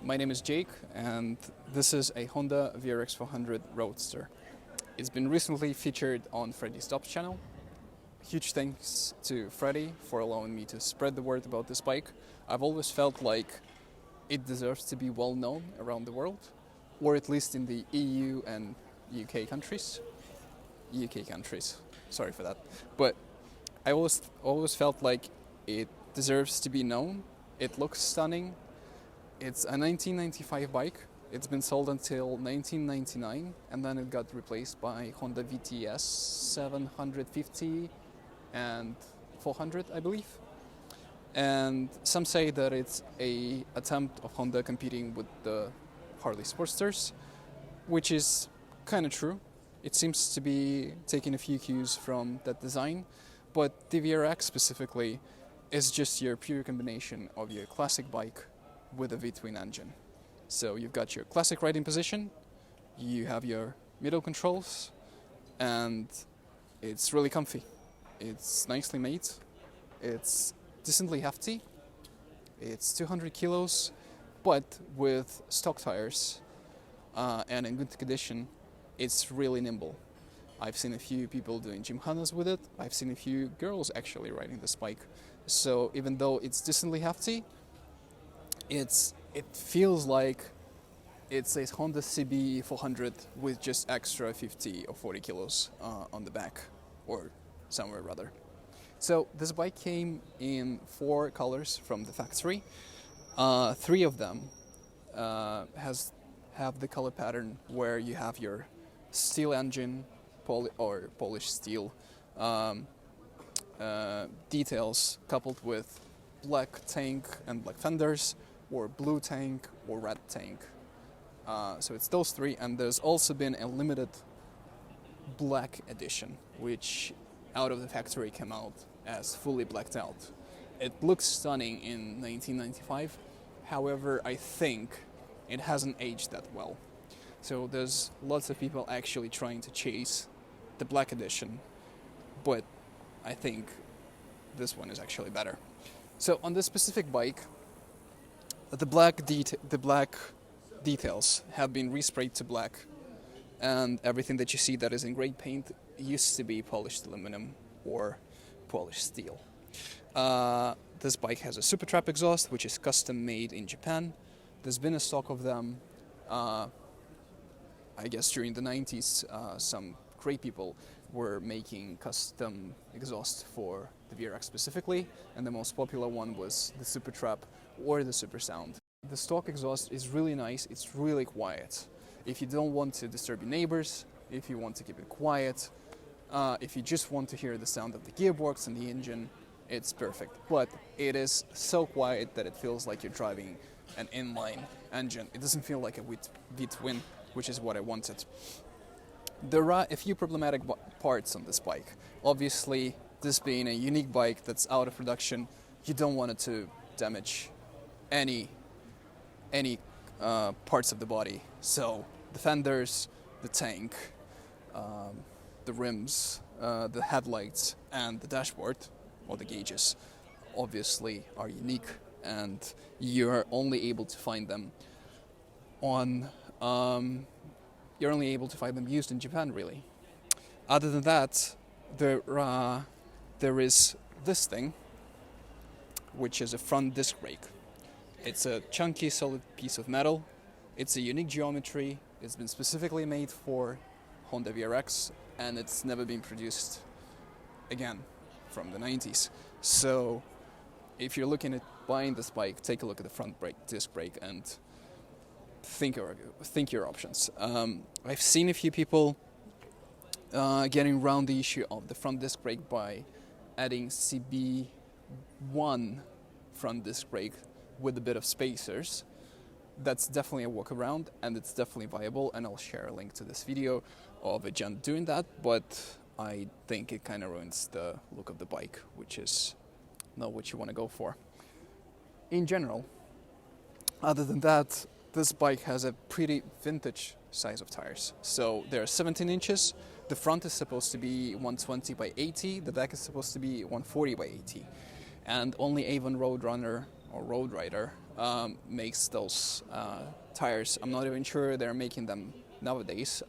My name is Jake, and this is a Honda VRX 400 Roadster. It's been recently featured on Freddy Stops channel. Huge thanks to Freddy for allowing me to spread the word about this bike. I've always felt like it deserves to be well known around the world, or at least in the EU and UK countries. Sorry for that. But I always felt like it deserves to be known. It looks stunning. It's a 1995 bike. It's been sold until 1999, and then it got replaced by Honda VTS 750 and 400, I believe. And some say that it's an attempt of Honda competing with the Harley Sportsters, which is kind of true. It seems to be taking a few cues from that design, but the VRX specifically is just your pure combination of your classic bike with a V-twin engine. So you've got your classic riding position, you have your middle controls, and it's really comfy. It's nicely made, it's decently hefty, it's 200 kilos, but with stock tires and in good condition, it's really nimble. I've seen a few people doing gymkhanas with it, I've seen a few girls actually riding this bike. So even though it's decently hefty, it feels like it's a Honda CB 400 with just extra 50 or 40 kilos on the back, or somewhere rather. So this bike came in 4 colors from the factory. 3 of them have the color pattern where you have your steel engine or polished steel details coupled with black tank and black fenders, or blue tank or red tank. So it's those 3, and there's also been a limited black edition, which out of the factory came out as fully blacked out. It looks stunning in 1995, however, I think it hasn't aged that well. So there's lots of people actually trying to chase the black edition, but I think this one is actually better. So on this specific bike, the black details have been resprayed to black, and everything that you see that is in gray paint used to be polished aluminum or polished steel. This bike has a Supertrapp exhaust, which is custom made in Japan. There's been a stock of them. I guess during the 90s, some great people were making custom exhaust for the VRX specifically, and the most popular one was the Supertrapp or the Super Sound. The stock exhaust is really nice, it's really quiet. If you don't want to disturb your neighbors, if you want to keep it quiet, if you just want to hear the sound of the gearbox and the engine, it's perfect. But it is so quiet that it feels like you're driving an inline engine. It doesn't feel like a V-twin, which is what I wanted. There are a few problematic parts on this bike. Obviously, this being a unique bike that's out of production, you don't want it to damage any parts of the body. So the fenders, the tank, the rims, the headlights, and the dashboard, or the gauges, obviously are unique, and you're only able to find them used in Japan, really. Other than that, there is this thing, which is a front disc brake. It's a chunky, solid piece of metal. It's a unique geometry. It's been specifically made for Honda VRX, and it's never been produced again from the 90s. So if you're looking at buying this bike, take a look at the front disc brake and think your options. I've seen a few people getting around the issue of the front disc brake by adding CB1 front disc brake with a bit of spacers. That's definitely a workaround, and it's definitely viable, and I'll share a link to this video of a gent doing that, but I think it kind of ruins the look of the bike, which is not what you want to go for. In general, other than that, this bike has a pretty vintage size of tires. So they're 17 inches, the front is supposed to be 120 by 80, the back is supposed to be 140 by 80. And only Avon Roadrunner or Road Rider makes those tires. I'm not even sure they're making them nowadays.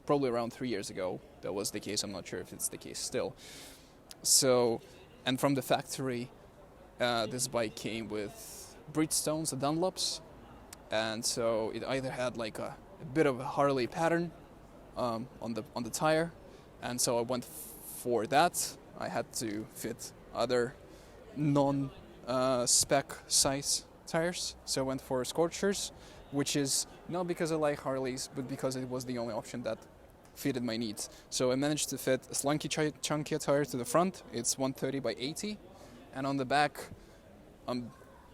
Probably around 3 years ago that was the case. I'm not sure if it's the case still. So, and from the factory, this bike came with Bridgestones, the Dunlops, and so it either had like a bit of a Harley pattern on the tire, and so I went for that. I had to fit other non-spec size tires, so I went for Scorchers, which is not because I like Harleys, but because it was the only option that fitted my needs. So I managed to fit a slunky chunky tire to the front. It's 130 by 80, and on the back,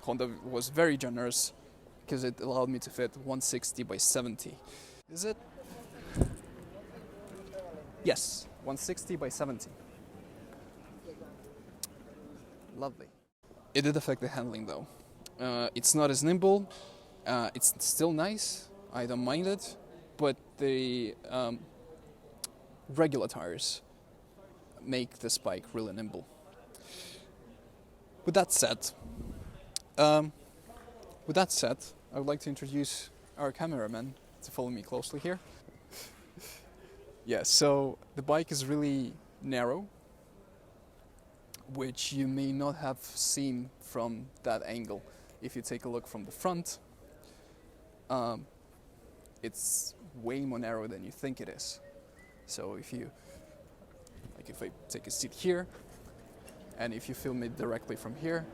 Honda was very generous because it allowed me to fit 160 by 70. Is it? Yes, 160 by 70. Lovely. It did affect the handling though. It's not as nimble. It's still nice. I don't mind it, but the regular tires make this bike really nimble. With that said, I would like to introduce our cameraman to follow me closely here. Yeah, so the bike is really narrow, which you may not have seen from that angle. If you take a look from the front, it's way more narrow than you think it is. So if I take a seat here, and if you film it directly from here,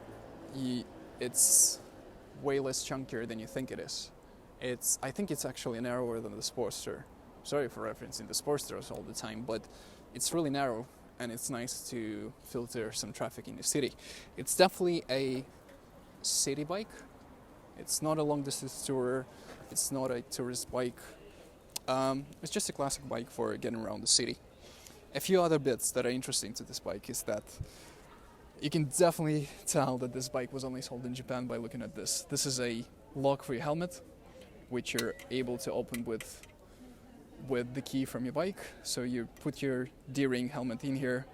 it's way less chunkier than you think it is. I think it's actually narrower than the Sportster. Sorry for referencing the Sportsters all the time, but it's really narrow, and it's nice to filter some traffic in the city. It's definitely a city bike. It's not a long distance tourer. It's not a tourist bike. It's just a classic bike for getting around the city. A few other bits that are interesting to this bike is that you can definitely tell that this bike was only sold in Japan by looking at this. This is a lock for your helmet, which you're able to open with the key from your bike. So you put your D-ring helmet in here,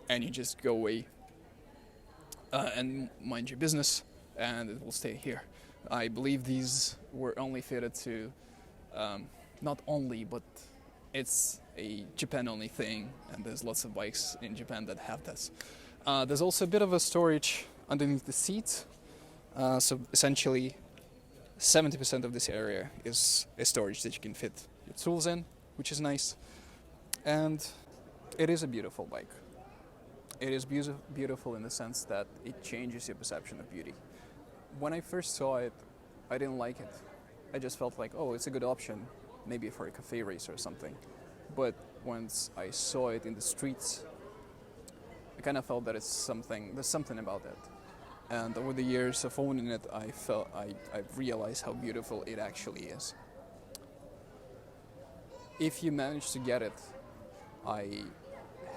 and you just go away and mind your business, and it will stay here. I believe these were only fitted to, not only, but it's a Japan-only thing, and there's lots of bikes in Japan that have this. There's also a bit of a storage underneath the seat. So essentially, 70% of this area is a storage that you can fit your tools in, which is nice. And it is a beautiful bike. It is beautiful in the sense that it changes your perception of beauty. When I first saw it, I didn't like it. I just felt like, oh, it's a good option, maybe for a cafe race or something. But once I saw it in the streets, I kind of felt that there's something about it. And over the years of owning it, I've realized how beautiful it actually is. If you manage to get it, I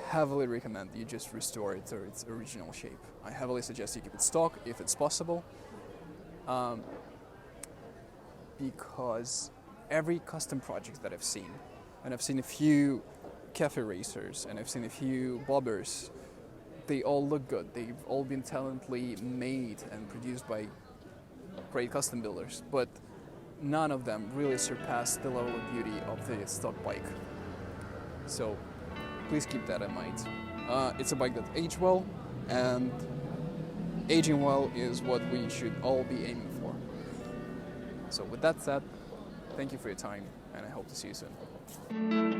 heavily recommend you just restore it to its original shape. I heavily suggest you keep it stock if it's possible, because every custom project that I've seen, and I've seen a few cafe racers, and I've seen a few bobbers, they all look good. They've all been talently made and produced by great custom builders, but none of them really surpass the level of beauty of the stock bike. So please keep that in mind. It's a bike that aged well, and aging well is what we should all be aiming for. So with that said, thank you for your time, and I hope to see you soon.